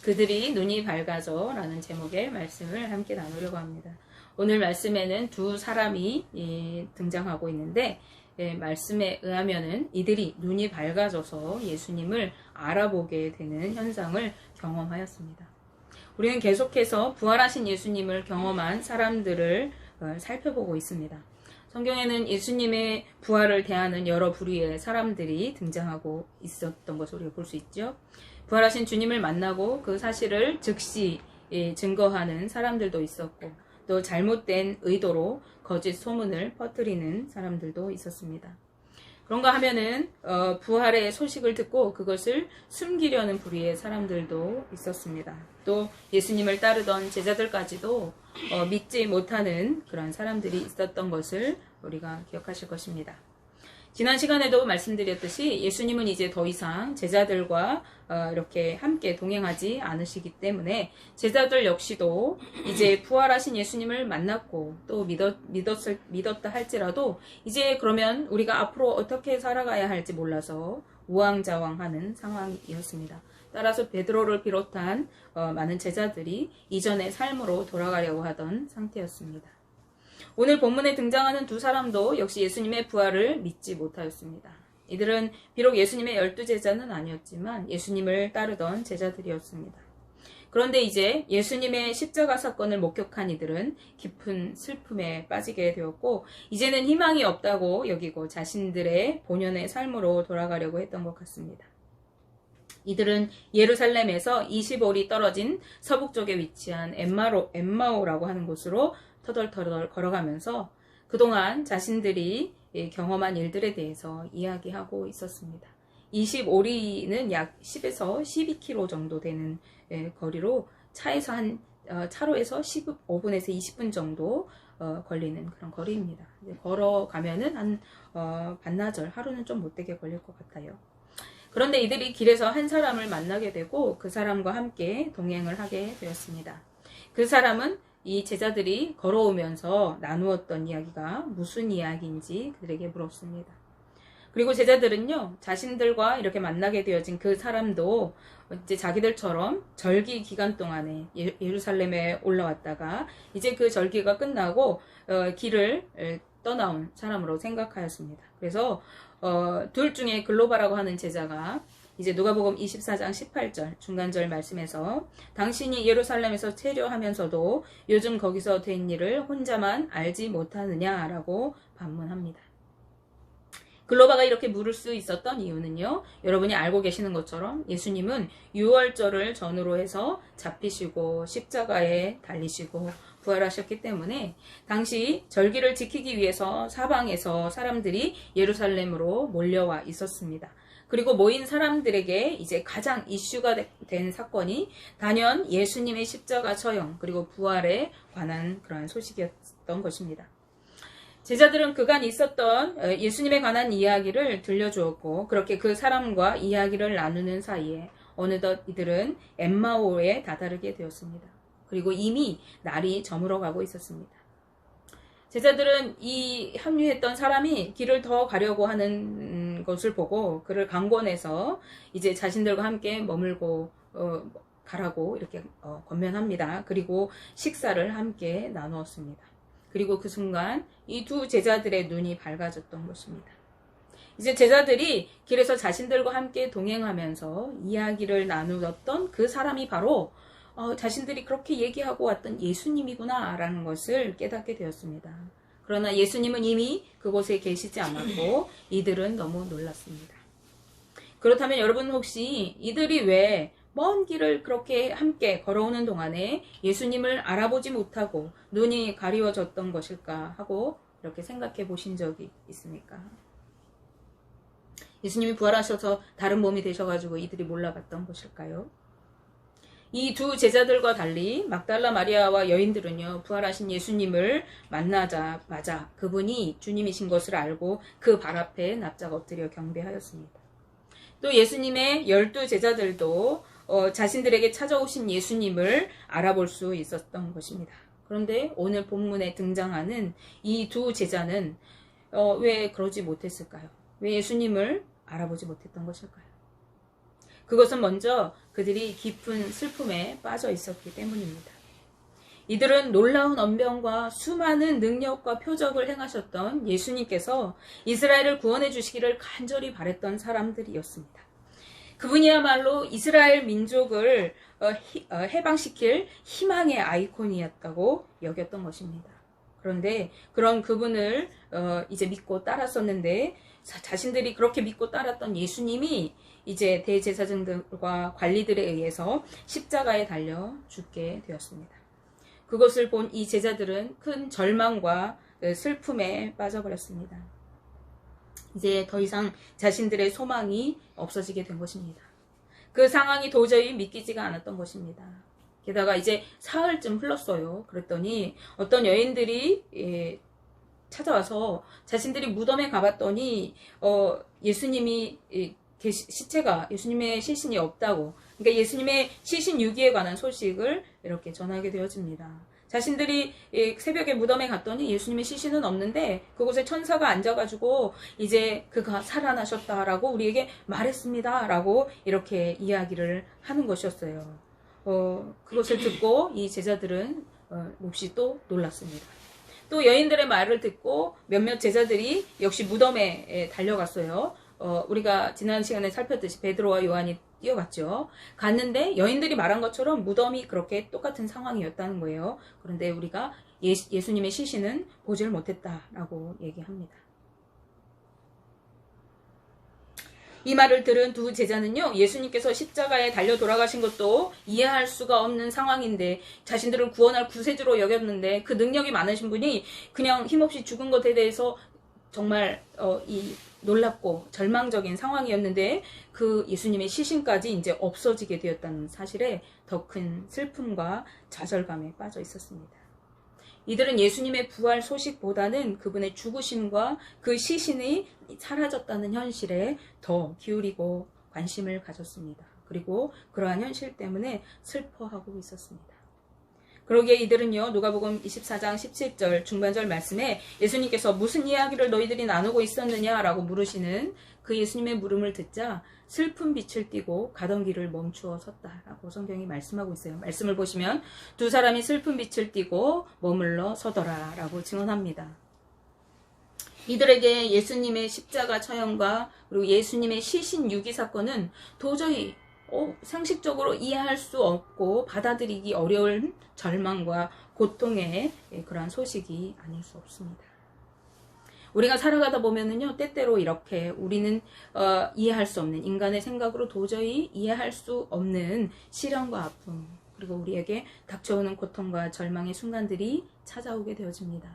그들이 눈이 밝아져 라는 제목의 말씀을 함께 나누려고 합니다. 오늘 말씀에는 두 사람이 등장하고 있는데 말씀에 의하면은 이들이 눈이 밝아져서 예수님을 알아보게 되는 현상을 경험하였습니다. 우리는 계속해서 부활하신 예수님을 경험한 사람들을 살펴보고 있습니다. 성경에는 예수님의 부활을 대하는 여러 부류의 사람들이 등장하고 있었던 것을 우리가 볼 수 있죠. 부활하신 주님을 만나고 그 사실을 즉시 증거하는 사람들도 있었고, 또 잘못된 의도로 거짓 소문을 퍼뜨리는 사람들도 있었습니다. 그런가 하면은 부활의 소식을 듣고 그것을 숨기려는 부류의 사람들도 있었습니다. 또 예수님을 따르던 제자들까지도 믿지 못하는 그런 사람들이 있었던 것을 우리가 기억하실 것입니다. 지난 시간에도 말씀드렸듯이 예수님은 이제 더 이상 제자들과 이렇게 함께 동행하지 않으시기 때문에 제자들 역시도 이제 부활하신 예수님을 만났고 또 믿었다 할지라도 이제 그러면 우리가 앞으로 어떻게 살아가야 할지 몰라서 우왕좌왕하는 상황이었습니다. 따라서 베드로를 비롯한 많은 제자들이 이전의 삶으로 돌아가려고 하던 상태였습니다. 오늘 본문에 등장하는 두 사람도 역시 예수님의 부활을 믿지 못하였습니다. 이들은 비록 예수님의 12제자는 아니었지만 예수님을 따르던 제자들이었습니다. 그런데 이제 예수님의 십자가 사건을 목격한 이들은 깊은 슬픔에 빠지게 되었고 이제는 희망이 없다고 여기고 자신들의 본연의 삶으로 돌아가려고 했던 것 같습니다. 이들은 예루살렘에서 20올이 떨어진 서북쪽에 위치한 엠마오라고 하는 곳으로 터덜터덜 걸어가면서 그동안 자신들이 경험한 일들에 대해서 이야기하고 있었습니다. 20오리는 약 10에서 12km 정도 되는 거리로 차로에서 15분에서 20분 정도 걸리는 그런 거리입니다. 걸어가면은 한 반나절, 하루는 좀 못되게 걸릴 것 같아요. 그런데 이들이 길에서 한 사람을 만나게 되고 그 사람과 함께 동행을 하게 되었습니다. 그 사람은 이 제자들이 걸어오면서 나누었던 이야기가 무슨 이야기인지 그들에게 물었습니다. 그리고 제자들은요, 자신들과 이렇게 만나게 되어진 그 사람도 이제 자기들처럼 절기 기간 동안에 예루살렘에 올라왔다가 이제 그 절기가 끝나고 길을 떠나온 사람으로 생각하였습니다. 그래서 둘 중에 글로바라고 하는 제자가 이제 누가복음 24장 18절 중간절 말씀에서 당신이 예루살렘에서 체류하면서도 요즘 거기서 된 일을 혼자만 알지 못하느냐라고 반문합니다. 글로바가 이렇게 물을 수 있었던 이유는요, 여러분이 알고 계시는 것처럼 예수님은 유월절을 전후로 해서 잡히시고 십자가에 달리시고 부활하셨기 때문에 당시 절기를 지키기 위해서 사방에서 사람들이 예루살렘으로 몰려와 있었습니다. 그리고 모인 사람들에게 이제 가장 이슈가 된 사건이 단연 예수님의 십자가 처형 그리고 부활에 관한 그러한 소식이었던 것입니다. 제자들은 그간 있었던 예수님에 관한 이야기를 들려주었고 그렇게 그 사람과 이야기를 나누는 사이에 어느덧 이들은 엠마오에 다다르게 되었습니다. 그리고 이미 날이 저물어가고 있었습니다. 제자들은 이 합류했던 사람이 길을 더 가려고 하는 것을 보고 그를 강권해서 이제 자신들과 함께 머물고 가라고 이렇게 권면합니다. 그리고 식사를 함께 나누었습니다. 그리고 그 순간 이 두 제자들의 눈이 밝아졌던 것입니다. 이제 제자들이 길에서 자신들과 함께 동행하면서 이야기를 나누었던 그 사람이 바로 자신들이 그렇게 얘기하고 왔던 예수님이구나 라는 것을 깨닫게 되었습니다. 그러나 예수님은 이미 그곳에 계시지 않았고 이들은 너무 놀랐습니다. 그렇다면 여러분 혹시 이들이 왜 먼 길을 그렇게 함께 걸어오는 동안에 예수님을 알아보지 못하고 눈이 가리워졌던 것일까 하고 이렇게 생각해 보신 적이 있습니까? 예수님이 부활하셔서 다른 몸이 되셔가지고 이들이 몰라봤던 것일까요? 이 두 제자들과 달리 막달라 마리아와 여인들은요, 부활하신 예수님을 만나자마자 그분이 주님이신 것을 알고 그 발 앞에 납작 엎드려 경배하였습니다. 또 예수님의 12제자들도 자신들에게 찾아오신 예수님을 알아볼 수 있었던 것입니다. 그런데 오늘 본문에 등장하는 이 두 제자는 왜 그러지 못했을까요? 왜 예수님을 알아보지 못했던 것일까요? 그것은 먼저 그들이 깊은 슬픔에 빠져 있었기 때문입니다. 이들은 놀라운 언변과 수많은 능력과 표적을 행하셨던 예수님께서 이스라엘을 구원해 주시기를 간절히 바랬던 사람들이었습니다. 그분이야말로 이스라엘 민족을 해방시킬 희망의 아이콘이었다고 여겼던 것입니다. 그런데 그런 그분을 이제 믿고 따랐었는데, 자신들이 그렇게 믿고 따랐던 예수님이 이제 대제사장들과 관리들에 의해서 십자가에 달려 죽게 되었습니다. 그것을 본 이 제자들은 큰 절망과 슬픔에 빠져버렸습니다. 이제 더 이상 자신들의 소망이 없어지게 된 것입니다. 그 상황이 도저히 믿기지가 않았던 것입니다. 게다가 이제 사흘쯤 흘렀어요. 그랬더니 어떤 여인들이 찾아와서 자신들이 무덤에 가봤더니 예수님이 시체가, 예수님의 시신이 없다고, 그러니까 예수님의 시신 유기에 관한 소식을 이렇게 전하게 되어집니다. 자신들이 새벽에 무덤에 갔더니 예수님의 시신은 없는데 그곳에 천사가 앉아가지고 이제 그가 살아나셨다라고 우리에게 말했습니다 라고 이렇게 이야기를 하는 것이었어요. 그것을 듣고 이 제자들은 몹시 또 놀랐습니다. 또 여인들의 말을 듣고 몇몇 제자들이 역시 무덤에 달려갔어요. 우리가 지난 시간에 살폈듯이 베드로와 요한이 뛰어갔죠. 갔는데 여인들이 말한 것처럼 무덤이 그렇게 똑같은 상황이었다는 거예요. 그런데 우리가 예수님의 시신은 보지를 못했다라고 얘기합니다. 이 말을 들은 두 제자는요, 예수님께서 십자가에 달려 돌아가신 것도 이해할 수가 없는 상황인데 자신들을 구원할 구세주로 여겼는데 그 능력이 많으신 분이 그냥 힘없이 죽은 것에 대해서 정말 놀랍고 절망적인 상황이었는데 그 예수님의 시신까지 이제 없어지게 되었다는 사실에 더 큰 슬픔과 좌절감에 빠져 있었습니다. 이들은 예수님의 부활 소식보다는 그분의 죽으심과 그 시신이 사라졌다는 현실에 더 기울이고 관심을 가졌습니다. 그리고 그러한 현실 때문에 슬퍼하고 있었습니다. 그러기에 이들은요, 누가복음 24장 17절 중반절 말씀에 예수님께서 무슨 이야기를 너희들이 나누고 있었느냐라고 물으시는 그 예수님의 물음을 듣자 슬픈 빛을 띠고 가던 길을 멈추어 섰다라고 성경이 말씀하고 있어요. 말씀을 보시면 두 사람이 슬픈 빛을 띠고 머물러 서더라라고 증언합니다. 이들에게 예수님의 십자가 처형과 그리고 예수님의 시신 유기 사건은 도저히 상식적으로 이해할 수 없고 받아들이기 어려운 절망과 고통의 그러한 소식이 아닐 수 없습니다. 우리가 살아가다 보면은요, 때때로 이렇게 우리는 이해할 수 없는, 인간의 생각으로 도저히 이해할 수 없는 시련과 아픔, 그리고 우리에게 닥쳐오는 고통과 절망의 순간들이 찾아오게 되어집니다.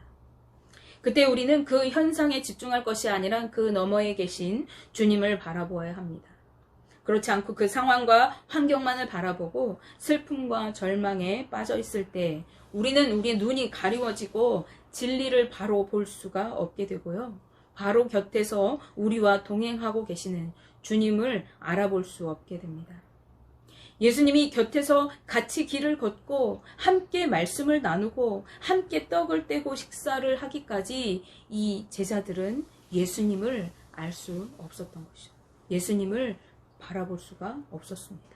그때 우리는 그 현상에 집중할 것이 아니라 그 너머에 계신 주님을 바라보아야 합니다. 그렇지 않고 그 상황과 환경만을 바라보고 슬픔과 절망에 빠져 있을 때 우리는 우리의 눈이 가리워지고 진리를 바로 볼 수가 없게 되고요. 바로 곁에서 우리와 동행하고 계시는 주님을 알아볼 수 없게 됩니다. 예수님이 곁에서 같이 길을 걷고 함께 말씀을 나누고 함께 떡을 떼고 식사를 하기까지 이 제자들은 예수님을 알 수 없었던 것이죠. 예수님을 바라볼 수가 없었습니다.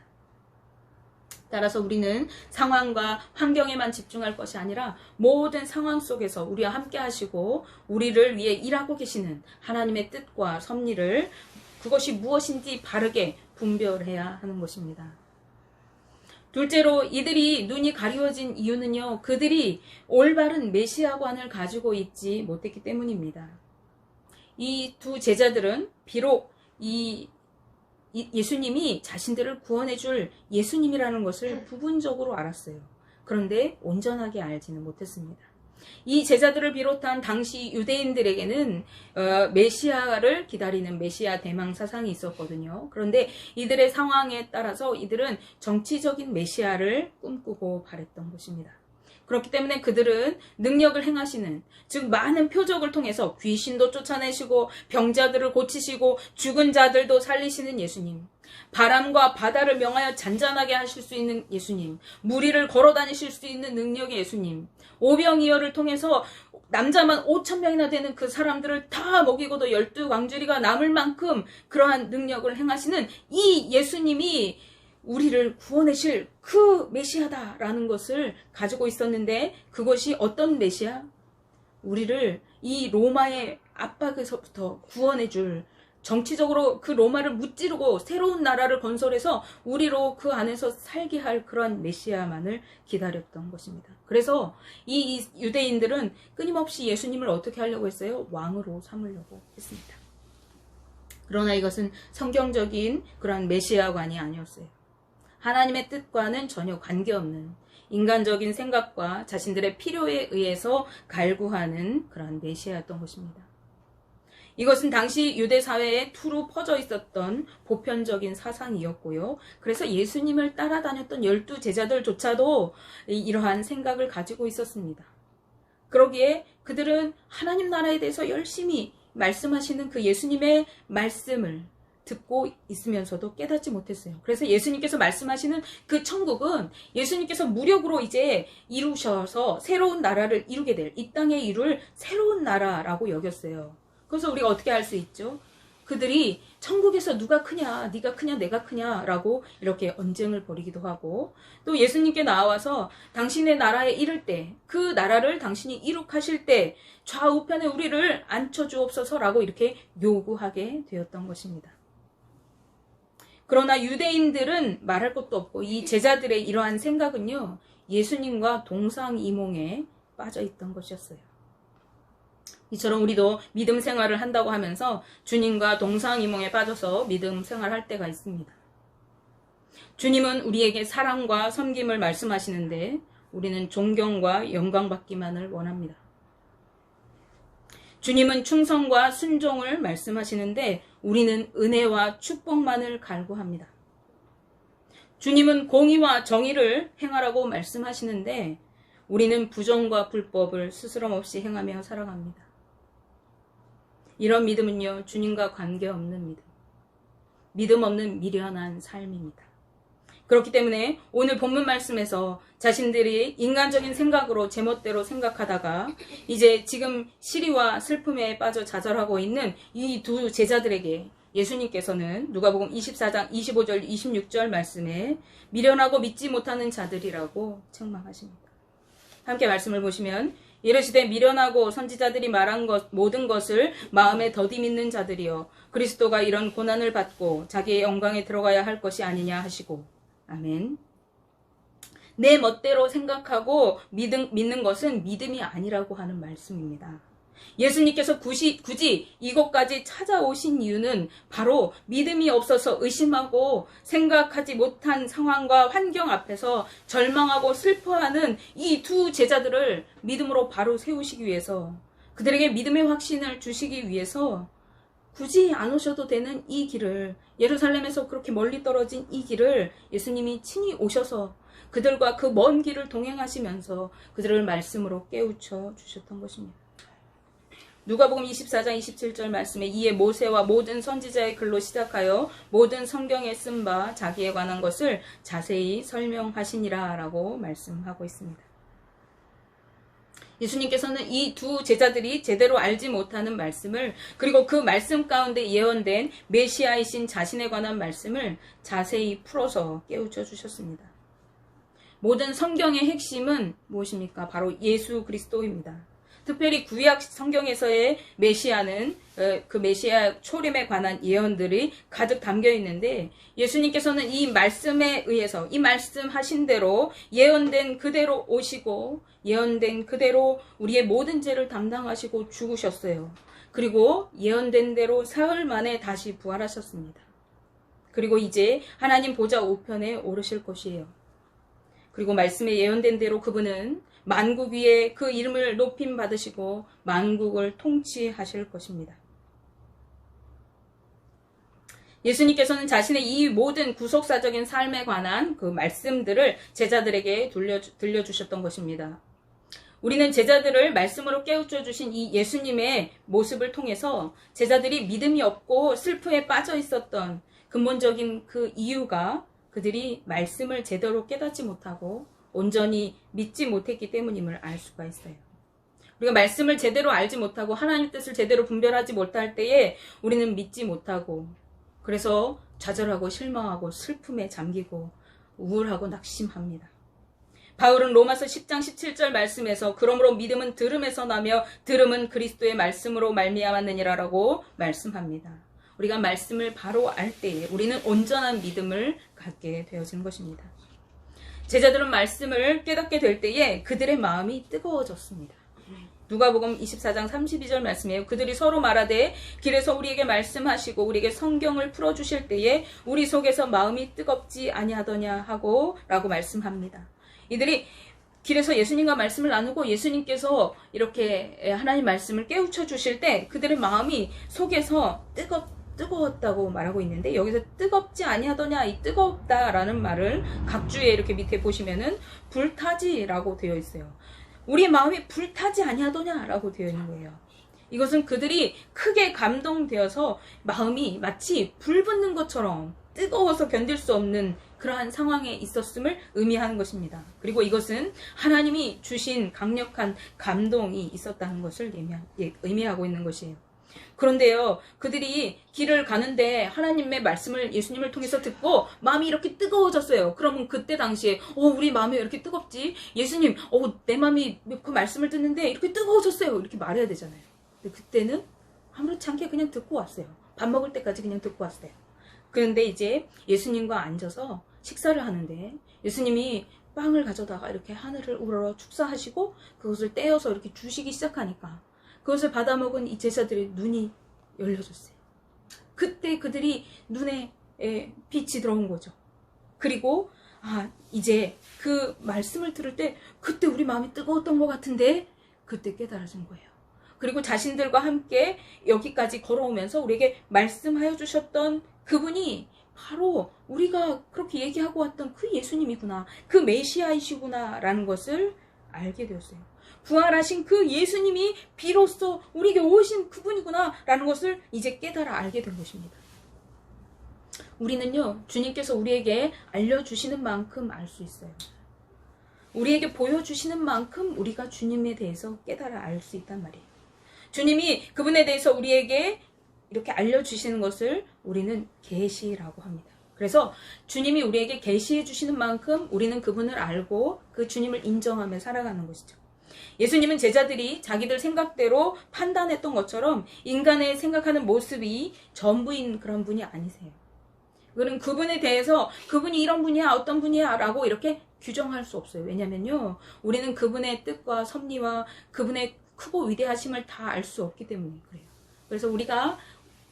따라서 우리는 상황과 환경에만 집중할 것이 아니라 모든 상황 속에서 우리와 함께 하시고 우리를 위해 일하고 계시는 하나님의 뜻과 섭리를, 그것이 무엇인지 바르게 분별해야 하는 것입니다. 둘째로 이들이 눈이 가리워진 이유는요, 그들이 올바른 메시아관을 가지고 있지 못했기 때문입니다. 이 두 제자들은 비록 예수님이 자신들을 구원해 줄 예수님이라는 것을 부분적으로 알았어요. 그런데 온전하게 알지는 못했습니다. 이 제자들을 비롯한 당시 유대인들에게는 메시아를 기다리는 메시아 대망 사상이 있었거든요. 그런데 이들의 상황에 따라서 이들은 정치적인 메시아를 꿈꾸고 바랬던 것입니다. 그렇기 때문에 그들은 능력을 행하시는, 즉 많은 표적을 통해서 귀신도 쫓아내시고 병자들을 고치시고 죽은 자들도 살리시는 예수님, 바람과 바다를 명하여 잔잔하게 하실 수 있는 예수님, 무리를 걸어 다니실 수 있는 능력의 예수님, 오병이어를 통해서 남자만 5,000명이나 되는 그 사람들을 다 먹이고도 12광주리가 남을 만큼 그러한 능력을 행하시는 이 예수님이 우리를 구원하실 그 메시아다라는 것을 가지고 있었는데, 그것이 어떤 메시아? 우리를 이 로마의 압박에서부터 구원해줄, 정치적으로 그 로마를 무찌르고 새로운 나라를 건설해서 우리로 그 안에서 살게 할 그러한 메시아만을 기다렸던 것입니다. 그래서 이 유대인들은 끊임없이 예수님을 어떻게 하려고 했어요? 왕으로 삼으려고 했습니다. 그러나 이것은 성경적인 그러한 메시아관이 아니었어요. 하나님의 뜻과는 전혀 관계없는 인간적인 생각과 자신들의 필요에 의해서 갈구하는 그러한 메시아였던 것입니다. 이것은 당시 유대 사회에 투루 퍼져 있었던 보편적인 사상이었고요. 그래서 예수님을 따라다녔던 12 제자들조차도 이러한 생각을 가지고 있었습니다. 그러기에 그들은 하나님 나라에 대해서 열심히 말씀하시는 그 예수님의 말씀을 듣고 있으면서도 깨닫지 못했어요. 그래서 예수님께서 말씀하시는 그 천국은 예수님께서 무력으로 이제 이루셔서 새로운 나라를 이루게 될, 이 땅에 이룰 새로운 나라라고 여겼어요. 그래서 우리가 어떻게 할 수 있죠? 그들이 천국에서 누가 크냐, 네가 크냐, 내가 크냐라고 이렇게 언쟁을 벌이기도 하고, 또 예수님께 나와서 당신의 나라에 이를 때, 그 나라를 당신이 이룩하실 때 좌우편에 우리를 앉혀주옵소서라고 이렇게 요구하게 되었던 것입니다. 그러나 유대인들은 말할 것도 없고 이 제자들의 이러한 생각은요, 예수님과 동상이몽에 빠져 있던 것이었어요. 이처럼 우리도 믿음 생활을 한다고 하면서 주님과 동상이몽에 빠져서 믿음 생활할 때가 있습니다. 주님은 우리에게 사랑과 섬김을 말씀하시는데 우리는 존경과 영광받기만을 원합니다. 주님은 충성과 순종을 말씀하시는데 우리는 은혜와 축복만을 갈구합니다. 주님은 공의와 정의를 행하라고 말씀하시는데 우리는 부정과 불법을 스스럼없이 행하며 살아갑니다. 이런 믿음은요, 주님과 관계없는 믿음, 믿음 없는 미련한 삶입니다. 그렇기 때문에 오늘 본문 말씀에서 자신들이 인간적인 생각으로 제멋대로 생각하다가 이제 지금 시리와 슬픔에 빠져 좌절하고 있는 이 두 제자들에게 예수님께서는 누가복음 24장 25절 26절 말씀에 미련하고 믿지 못하는 자들이라고 책망하십니다. 함께 말씀을 보시면 이르시되 미련하고 선지자들이 말한 모든 것을 마음에 더디 믿는 자들이여 그리스도가 이런 고난을 받고 자기의 영광에 들어가야 할 것이 아니냐 하시고. 아멘. 내 멋대로 생각하고 믿는 것은 믿음이 아니라고 하는 말씀입니다. 예수님께서 굳이 이곳까지 찾아오신 이유는 바로 믿음이 없어서 의심하고 생각하지 못한 상황과 환경 앞에서 절망하고 슬퍼하는 이 두 제자들을 믿음으로 바로 세우시기 위해서, 그들에게 믿음의 확신을 주시기 위해서 굳이 안 오셔도 되는 이 길을, 예루살렘에서 그렇게 멀리 떨어진 이 길을 예수님이 친히 오셔서 그들과 그 먼 길을 동행하시면서 그들을 말씀으로 깨우쳐 주셨던 것입니다. 누가복음 24장 27절 말씀에 이에 모세와 모든 선지자의 글로 시작하여 모든 성경에 쓴 바 자기에 관한 것을 자세히 설명하시니라 라고 말씀하고 있습니다. 예수님께서는 이 두 제자들이 제대로 알지 못하는 말씀을, 그리고 그 말씀 가운데 예언된 메시아이신 자신에 관한 말씀을 자세히 풀어서 깨우쳐 주셨습니다. 모든 성경의 핵심은 무엇입니까? 바로 예수 그리스도입니다. 특별히 구약 성경에서의 메시아는 그 메시아 초림에 관한 예언들이 가득 담겨 있는데, 예수님께서는 이 말씀에 의해서 이 말씀하신 대로 예언된 그대로 오시고 예언된 그대로 우리의 모든 죄를 담당하시고 죽으셨어요. 그리고 예언된 대로 사흘 만에 다시 부활하셨습니다. 그리고 이제 하나님 보좌 우편에 오르실 것이에요. 그리고 말씀에 예언된 대로 그분은 만국 위에 그 이름을 높임 받으시고 만국을 통치하실 것입니다. 예수님께서는 자신의 이 모든 구속사적인 삶에 관한 그 말씀들을 제자들에게 들려주셨던 것입니다. 우리는 제자들을 말씀으로 깨우쳐 주신 이 예수님의 모습을 통해서 제자들이 믿음이 없고 슬픔에 빠져 있었던 근본적인 그 이유가 그들이 말씀을 제대로 깨닫지 못하고 온전히 믿지 못했기 때문임을 알 수가 있어요. 우리가 말씀을 제대로 알지 못하고 하나님 뜻을 제대로 분별하지 못할 때에 우리는 믿지 못하고 그래서 좌절하고 실망하고 슬픔에 잠기고 우울하고 낙심합니다. 바울은 로마서 10장 17절 말씀에서 그러므로 믿음은 들음에서 나며 들음은 그리스도의 말씀으로 말미암았느니라라고 말씀합니다. 우리가 말씀을 바로 알 때에 우리는 온전한 믿음을 갖게 되어지는 것입니다. 제자들은 말씀을 깨닫게 될 때에 그들의 마음이 뜨거워졌습니다. 누가복음 24장 32절 말씀이에요. 그들이 서로 말하되 길에서 우리에게 말씀하시고 우리에게 성경을 풀어주실 때에 우리 속에서 마음이 뜨겁지 아니하더냐 하고 라고 말씀합니다. 이들이 길에서 예수님과 말씀을 나누고 예수님께서 이렇게 하나님 말씀을 깨우쳐 주실 때 그들의 마음이 속에서 뜨거웠다고 말하고 있는데, 여기서 뜨겁지 아니하더냐, 이 뜨겁다라는 말을 각주에 이렇게 밑에 보시면은 불타지라고 되어 있어요. 우리의 마음이 불타지 아니하더냐라고 되어 있는 거예요. 이것은 그들이 크게 감동되어서 마음이 마치 불 붙는 것처럼 뜨거워서 견딜 수 없는 그러한 상황에 있었음을 의미하는 것입니다. 그리고 이것은 하나님이 주신 강력한 감동이 있었다는 것을 의미하고 있는 것이에요. 그런데요, 그들이 길을 가는데 하나님의 말씀을 예수님을 통해서 듣고 마음이 이렇게 뜨거워졌어요. 그러면 그때 당시에 우리 마음이 왜 이렇게 뜨겁지? 예수님, 내 마음이 그 말씀을 듣는데 이렇게 뜨거워졌어요. 이렇게 말해야 되잖아요. 근데 그때는 아무렇지 않게 그냥 듣고 왔어요. 밥 먹을 때까지 그냥 듣고 왔어요. 그런데 이제 예수님과 앉아서 식사를 하는데 예수님이 빵을 가져다가 이렇게 하늘을 우러러 축사하시고 그것을 떼어서 이렇게 주시기 시작하니까 그것을 받아먹은 이 제자들의 눈이 열려졌어요. 그때 그들이 눈에 빛이 들어온 거죠. 그리고 이제 그 말씀을 들을 때 그때 우리 마음이 뜨거웠던 것 같은데 그때 깨달아진 거예요. 그리고 자신들과 함께 여기까지 걸어오면서 우리에게 말씀하여 주셨던 그분이 바로 우리가 그렇게 얘기하고 왔던 그 예수님이구나, 그 메시아이시구나 라는 것을 알게 되었어요. 부활하신 그 예수님이 비로소 우리에게 오신 그분이구나 라는 것을 이제 깨달아 알게 된 것입니다. 우리는요, 주님께서 우리에게 알려주시는 만큼 알 수 있어요. 우리에게 보여주시는 만큼 우리가 주님에 대해서 깨달아 알 수 있단 말이에요. 주님이 그분에 대해서 우리에게 이렇게 알려주시는 것을 우리는 계시라고 합니다. 그래서 주님이 우리에게 계시해 주시는 만큼 우리는 그분을 알고 그 주님을 인정하며 살아가는 것이죠. 예수님은 제자들이 자기들 생각대로 판단했던 것처럼 인간의 생각하는 모습이 전부인 그런 분이 아니세요. 그는 그분에 대해서 그분이 이런 분이야, 어떤 분이야 라고 이렇게 규정할 수 없어요. 왜냐면요, 우리는 그분의 뜻과 섭리와 그분의 크고 위대하심을 다 알 수 없기 때문에 그래요. 그래서 우리가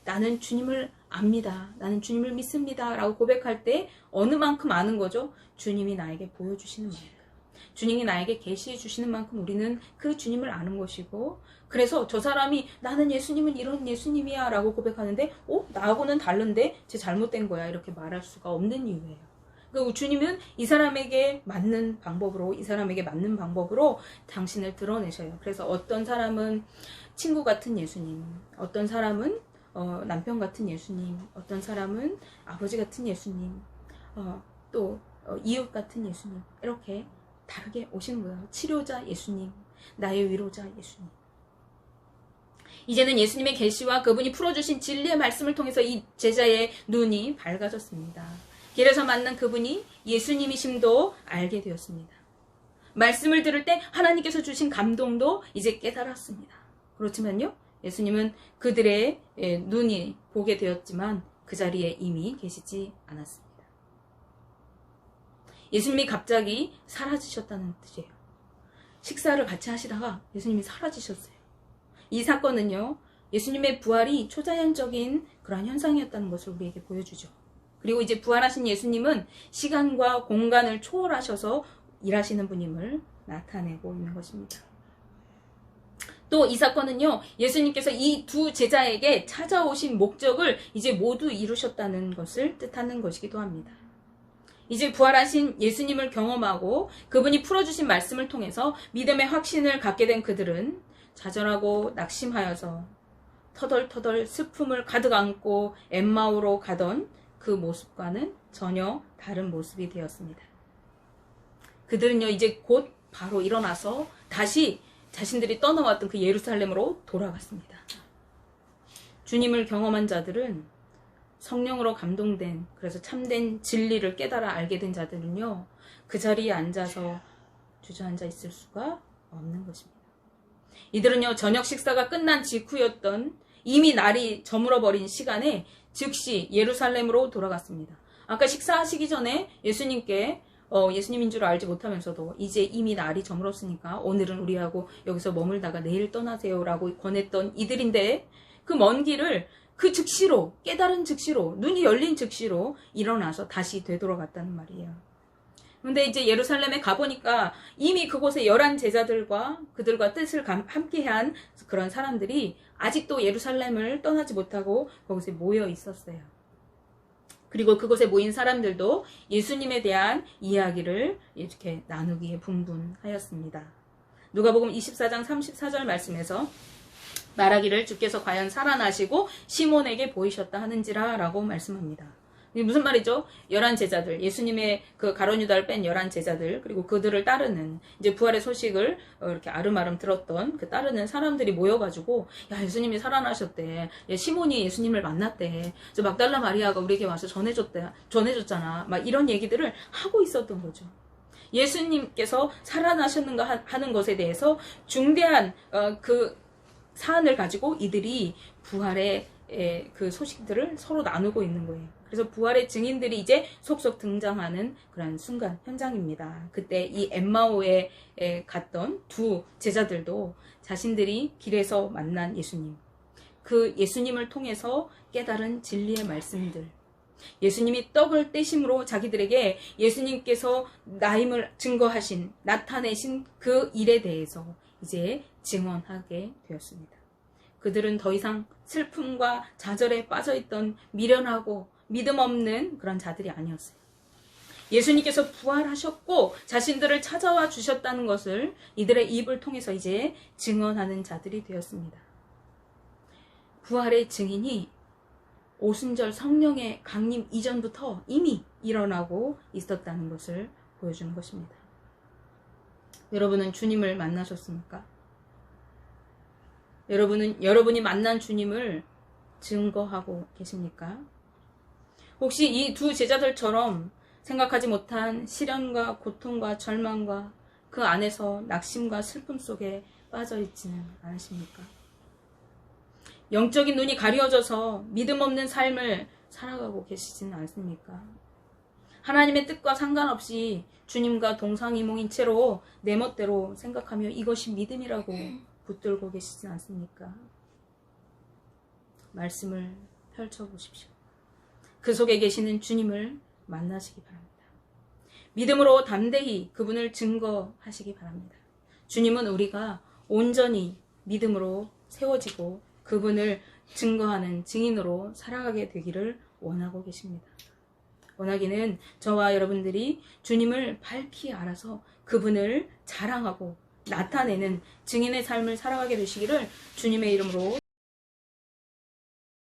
나는 주님을 압니다, 나는 주님을 믿습니다 라고 고백할 때 어느 만큼 아는 거죠? 주님이 나에게 보여주시는 만큼, 주님이 나에게 계시해 주시는 만큼 우리는 그 주님을 아는 것이고, 그래서 저 사람이 나는 예수님은 이런 예수님이야 라고 고백하는데 나하고는 다른데 쟤 잘못된 거야 이렇게 말할 수가 없는 이유예요. 그 주님은 이 사람에게 맞는 방법으로, 이 사람에게 맞는 방법으로 당신을 드러내셔요. 그래서 어떤 사람은 친구 같은 예수님, 어떤 사람은 남편 같은 예수님, 어떤 사람은 아버지 같은 예수님, 또 이웃 같은 예수님, 이렇게 다르게 오시는 거예요. 치료자 예수님, 나의 위로자 예수님. 이제는 예수님의 계시와 그분이 풀어주신 진리의 말씀을 통해서 이 제자의 눈이 밝아졌습니다. 길에서 만난 그분이 예수님이심도 알게 되었습니다. 말씀을 들을 때 하나님께서 주신 감동도 이제 깨달았습니다. 그렇지만요, 예수님은 그들의 눈이 보게 되었지만 그 자리에 이미 계시지 않았습니다. 예수님이 갑자기 사라지셨다는 뜻이에요. 식사를 같이 하시다가 예수님이 사라지셨어요. 이 사건은요, 예수님의 부활이 초자연적인 그러한 현상이었다는 것을 우리에게 보여주죠. 그리고 이제 부활하신 예수님은 시간과 공간을 초월하셔서 일하시는 분임을 나타내고 있는 것입니다. 또 이 사건은요, 예수님께서 이 두 제자에게 찾아오신 목적을 이제 모두 이루셨다는 것을 뜻하는 것이기도 합니다. 이제 부활하신 예수님을 경험하고 그분이 풀어주신 말씀을 통해서 믿음의 확신을 갖게 된 그들은 좌절하고 낙심하여서 터덜터덜 슬픔을 가득 안고 엠마오로 가던 그 모습과는 전혀 다른 모습이 되었습니다. 그들은요, 이제 곧 바로 일어나서 다시 자신들이 떠나왔던 그 예루살렘으로 돌아갔습니다. 주님을 경험한 자들은 성령으로 감동된, 그래서 참된 진리를 깨달아 알게 된 자들은요, 그 자리에 앉아서 주저앉아 있을 수가 없는 것입니다. 이들은요, 저녁 식사가 끝난 직후였던 이미 날이 저물어버린 시간에 즉시 예루살렘으로 돌아갔습니다. 아까 식사하시기 전에 예수님께 예수님인 줄 알지 못하면서도 이제 이미 날이 저물었으니까 오늘은 우리하고 여기서 머물다가 내일 떠나세요 라고 권했던 이들인데, 그 먼 길을 그 즉시로, 깨달은 즉시로, 눈이 열린 즉시로 일어나서 다시 되돌아갔다는 말이에요. 근데 이제 예루살렘에 가보니까 이미 그곳에 11 제자들과 그들과 뜻을 함께한 그런 사람들이 아직도 예루살렘을 떠나지 못하고 거기서 모여 있었어요. 그리고 그곳에 모인 사람들도 예수님에 대한 이야기를 이렇게 나누기에 분분하였습니다. 누가복음 24장 34절 말씀에서 말하기를 주께서 과연 살아나시고 시몬에게 보이셨다 하는지라 라고 말씀합니다. 이게 무슨 말이죠? 11 제자들, 예수님의 그 가룟 유다를 뺀 11 제자들, 그리고 그들을 따르는, 이제 부활의 소식을 이렇게 아름아름 들었던 그 따르는 사람들이 모여가지고, 야, 예수님이 살아나셨대. 야, 시몬이 예수님을 만났대. 저 막달라 마리아가 우리에게 와서 전해줬잖아. 막 이런 얘기들을 하고 있었던 거죠. 예수님께서 살아나셨는가 하는 것에 대해서 중대한 그 사안을 가지고 이들이 부활의 그 소식들을 서로 나누고 있는 거예요. 그래서 부활의 증인들이 이제 속속 등장하는 그런 순간, 현장입니다. 그때 이 엠마오에 갔던 두 제자들도 자신들이 길에서 만난 예수님, 그 예수님을 통해서 깨달은 진리의 말씀들, 예수님이 떡을 떼심으로 자기들에게 예수님께서 나임을 증거하신, 나타내신 그 일에 대해서 이제 증언하게 되었습니다. 그들은 더 이상 슬픔과 좌절에 빠져있던 미련하고 믿음 없는 그런 자들이 아니었어요. 예수님께서 부활하셨고 자신들을 찾아와 주셨다는 것을 이들의 입을 통해서 이제 증언하는 자들이 되었습니다. 부활의 증인이 오순절 성령의 강림 이전부터 이미 일어나고 있었다는 것을 보여주는 것입니다. 여러분은 주님을 만나셨습니까? 여러분은 여러분이 만난 주님을 증거하고 계십니까? 혹시 이 두 제자들처럼 생각하지 못한 시련과 고통과 절망과 그 안에서 낙심과 슬픔 속에 빠져 있지는 않으십니까? 영적인 눈이 가려져서 믿음 없는 삶을 살아가고 계시지는 않습니까? 하나님의 뜻과 상관없이 주님과 동상이몽인 채로 내 멋대로 생각하며 이것이 믿음이라고 붙들고 계시진 않습니까? 말씀을 펼쳐보십시오. 그 속에 계시는 주님을 만나시기 바랍니다. 믿음으로 담대히 그분을 증거하시기 바랍니다. 주님은 우리가 온전히 믿음으로 세워지고 그분을 증거하는 증인으로 살아가게 되기를 원하고 계십니다. 원하기는 저와 여러분들이 주님을 밝히 알아서 그분을 자랑하고 나타내는 증인의 삶을 살아가게 되시기를 주님의 이름으로